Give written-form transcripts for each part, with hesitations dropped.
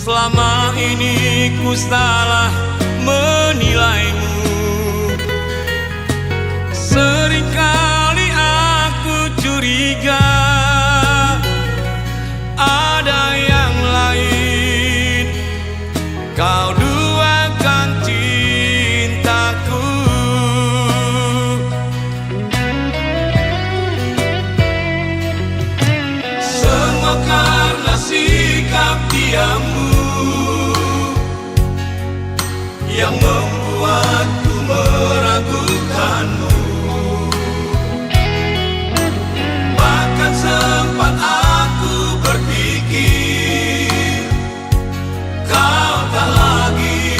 selama ini ku salah menilaimu. Seringkali aku curiga ada yang lain, kau duakan cintaku. Semua karena sikap diammu yang membuatku meragukanmu. Bahkan sempat aku berpikir kau tak lagi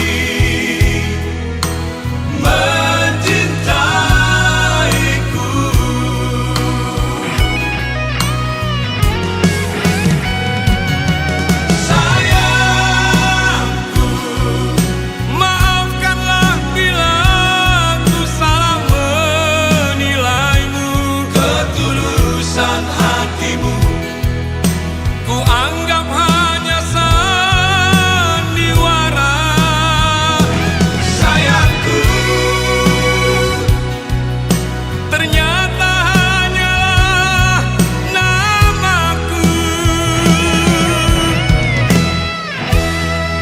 mencintaiku. Sayangku, maafkanlah bila ku salah menilaimu. Ketulusan hatimu ku anggap hanya sandiwara. Sayangku, ternyata hanyalah namaku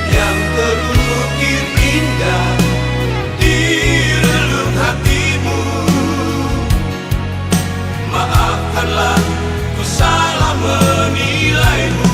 yang terukir indah di relung hatimu. Maafkanlah ku salah menilaimu.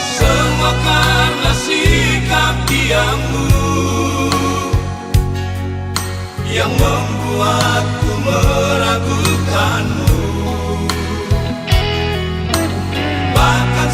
Semua karena sikap diammu yang membuatku meragukanmu. Bahkan